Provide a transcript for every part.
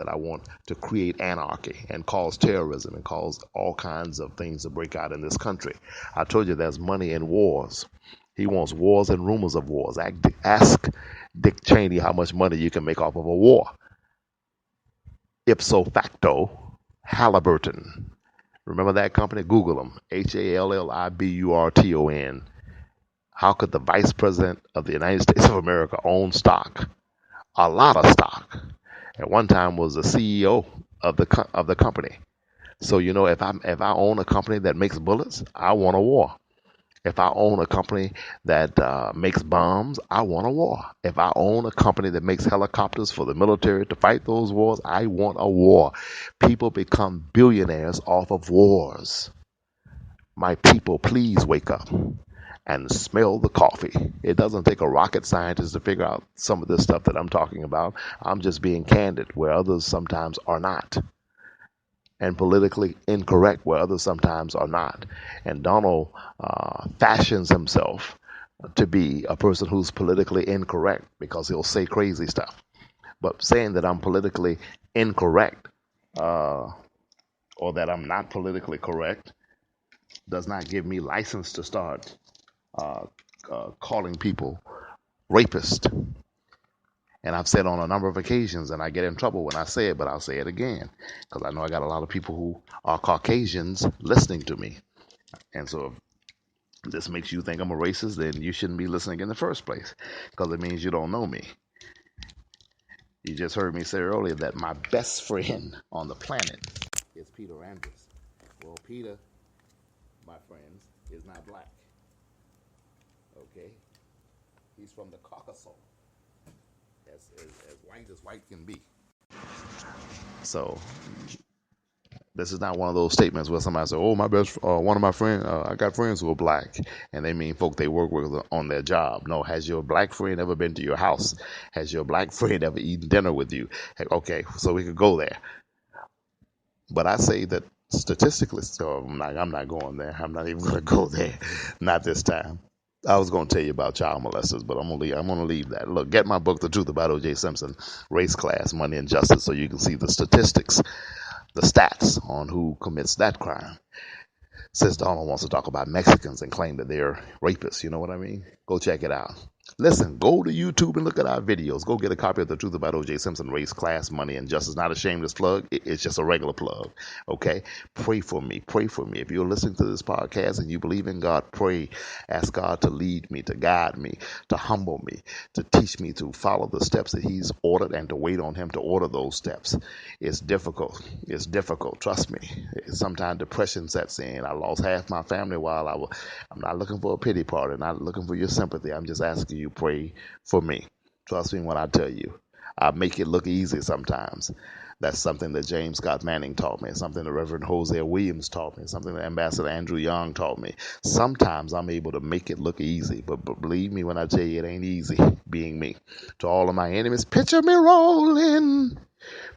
I want to create anarchy and cause terrorism and cause all kinds of things to break out in this country. I told you there's money in wars. He wants wars and rumors of wars. Ask Dick Cheney how much money you can make off of a war. Ipso facto, Halliburton. Remember that company? Google them. Halliburton. How could the vice president of the United States of America own stock? A lot of stock. At one time was the CEO of the company. So if I own a company that makes bullets, I want a war. If I own a company that makes bombs, I want a war. If I own a company that makes helicopters for the military to fight those wars, I want a war. People become billionaires off of wars. My people, please wake up and smell the coffee. It doesn't take a rocket scientist to figure out some of this stuff that I'm talking about. I'm just being candid where others sometimes are not, and politically incorrect where others sometimes are not. And Donald fashions himself to be a person who's politically incorrect because he'll say crazy stuff. But saying that I'm politically incorrect or that I'm not politically correct does not give me license to start calling people rapists. And I've said on a number of occasions, and I get in trouble when I say it, but I'll say it again, because I know I got a lot of people who are Caucasians listening to me. And so if this makes you think I'm a racist, then you shouldn't be listening in the first place, because it means you don't know me. You just heard me say earlier that my best friend on the planet is Peter Andrews. Well, Peter, my friends, is not black. Okay? He's from the Caucasus. As white as white can be. So this is not one of those statements where somebody says, "Oh, one of my friends, I got friends who are black," and they mean folk they work with on their job. No, has your black friend ever been to your house? Has your black friend ever eaten dinner with you? Okay, so we could go there. But I say that statistically, so I'm not going there. I'm not even going to go there. Not this time. I was going to tell you about child molesters, but I'm going to leave that. Look, get my book, The Truth About O.J. Simpson, Race, Class, Money, and Justice, so you can see the statistics, the stats on who commits that crime. Since Donald wants to talk about Mexicans and claim that they're rapists, you know what I mean? Go check it out. Listen, go to YouTube and look at our videos. Go get a copy of The Truth About O.J. Simpson, Race, Class, Money, and Justice. Not a shameless plug. It's just a regular plug. Okay? Pray for me. Pray for me. If you're listening to this podcast and you believe in God, pray. Ask God to lead me, to guide me, to humble me, to teach me to follow the steps that He's ordered and to wait on Him to order those steps. It's difficult. It's difficult. Trust me. Sometimes depression sets in. I lost half my family while I'm not looking for a pity party, not looking for your sympathy. I'm just asking you, pray for me. Trust me when I tell you. I make it look easy sometimes. That's something that James Scott Manning taught me, something that Reverend Hosea Williams taught me, something that Ambassador Andrew Young taught me. Sometimes I'm able to make it look easy, but believe me when I tell you it ain't easy being me. To all of my enemies, picture me rolling,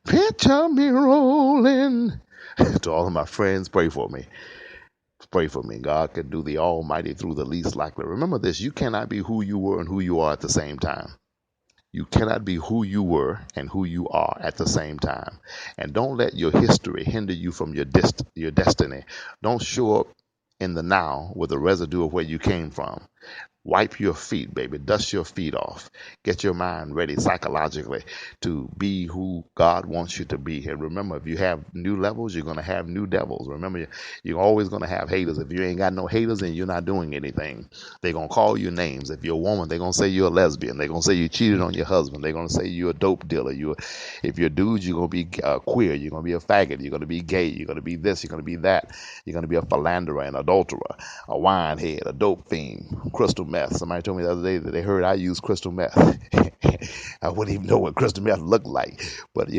picture me rolling. To all of my friends, pray for me. Pray for me. God can do the almighty through the least likely. Remember this, you cannot be who you were and who you are at the same time. You cannot be who you were and who you are at the same time. And don't let your history hinder you from your destiny. Don't show up in the now with a residue of where you came from. Wipe your feet, baby. Dust your feet off. Get your mind ready psychologically to be who God wants you to be. And remember, if you have new levels, you're going to have new devils. Remember, you're always going to have haters. If you ain't got no haters, then you're not doing anything. They're going to call you names. If you're a woman, they're going to say you're a lesbian. They're going to say you cheated on your husband. They're going to say you're a dope dealer. If you're a dude, you're going to be queer. You're going to be a faggot. You're going to be gay. You're going to be this. You're going to be that. You're going to be a philanderer, an adulterer, a wine head, a dope fiend, crystal meth. Somebody told me the other day that they heard I use crystal meth. I wouldn't even know what crystal meth looked like, but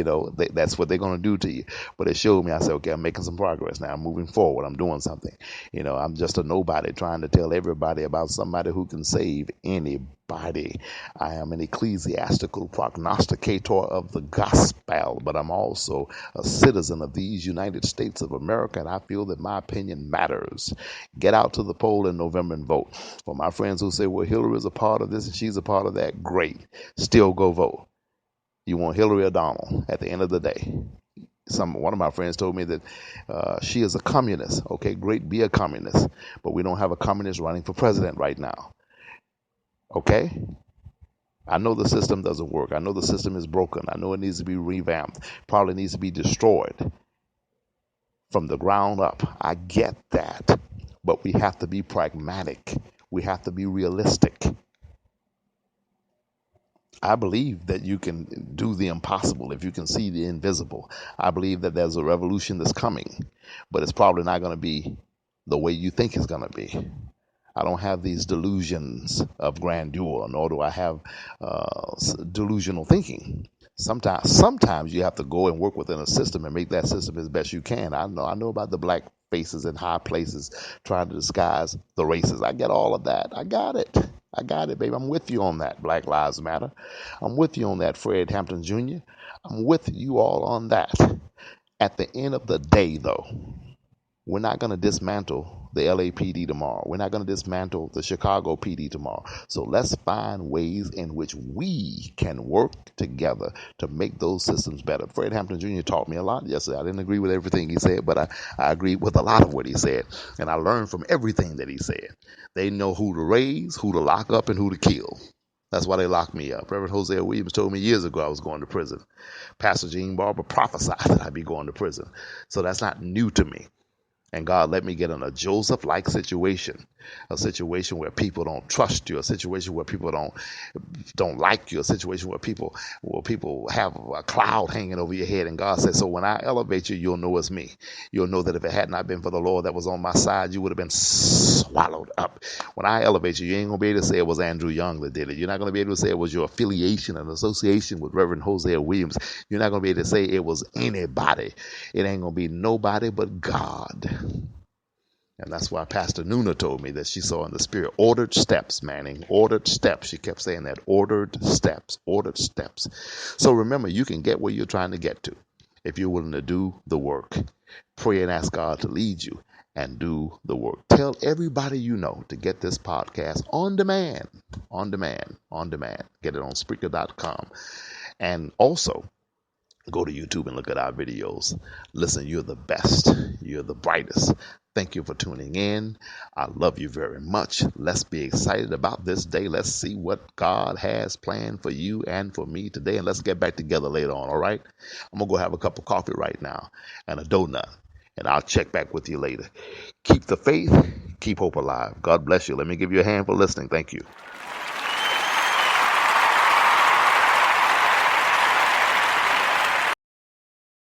that's what they're going to do to you. But it showed me. I said, okay, I'm making some progress now. I'm moving forward. I'm doing something. I'm just a nobody trying to tell everybody about somebody who can save anybody. I am an ecclesiastical prognosticator of the gospel, but I'm also a citizen of these United States of America, and I feel that my opinion matters. Get out to the poll in November and vote. For my friends who say, well, Hillary's a part of this and she's a part of that, great. Still go vote. You want Hillary or Donald at the end of the day. One of my friends told me that she is a communist. Okay, great, be a communist. But we don't have a communist running for president right now. Okay? I know the system doesn't work. I know the system is broken. I know it needs to be revamped. Probably needs to be destroyed from the ground up. I get that. But we have to be pragmatic. We have to be realistic. I believe that you can do the impossible if you can see the invisible. I believe that there's a revolution that's coming, but it's probably not going to be the way you think it's going to be. I don't have these delusions of grandeur, nor do I have delusional thinking. Sometimes you have to go and work within a system and make that system as best you can. I know about the black faces in high places trying to disguise the races. I get all of that. I got it, baby. I'm with you on that. Black Lives Matter. I'm with you on that, Fred Hampton Jr. I'm with you all on that. At the end of the day, though, we're not going to dismantle the LAPD tomorrow. We're not going to dismantle the Chicago PD tomorrow. So let's find ways in which we can work together to make those systems better. Fred Hampton Jr. taught me a lot yesterday. I didn't agree with everything he said, but I agreed with a lot of what he said. And I learned from everything that he said. They know who to raise, who to lock up, and who to kill. That's why they locked me up. Reverend Hosea Williams told me years ago I was going to prison. Pastor Gene Barber prophesied that I'd be going to prison. So that's not new to me. And God let me get in a Joseph-like situation, a situation where people don't trust you, a situation where people don't like you, a situation where people have a cloud hanging over your head. And God said, so when I elevate you, you'll know it's me. You'll know that if it had not been for the Lord that was on my side, you would have been swallowed up. When I elevate you, you ain't going to be able to say it was Andrew Young that did it. You're not going to be able to say it was your affiliation and association with Reverend Hosea Williams. You're not going to be able to say it was anybody. It ain't going to be nobody but God. And that's why Pastor Nuna told me that she saw in the spirit ordered steps, Manning, ordered steps. She kept saying that, ordered steps, ordered steps. So remember, you can get where you're trying to get to if you're willing to do the work. Pray and ask God to lead you and do the work. Tell everybody you know to get this podcast on demand, on demand, on demand. Get it on Spreaker.com. And also, go to YouTube and look at our videos. Listen, you're the best. You're the brightest. Thank you for tuning in. I love you very much. Let's be excited about this day. Let's see what God has planned for you and for me today. And let's get back together later on, all right? I'm going to go have a cup of coffee right now and a donut. And I'll check back with you later. Keep the faith. Keep hope alive. God bless you. Let me give you a hand for listening. Thank you.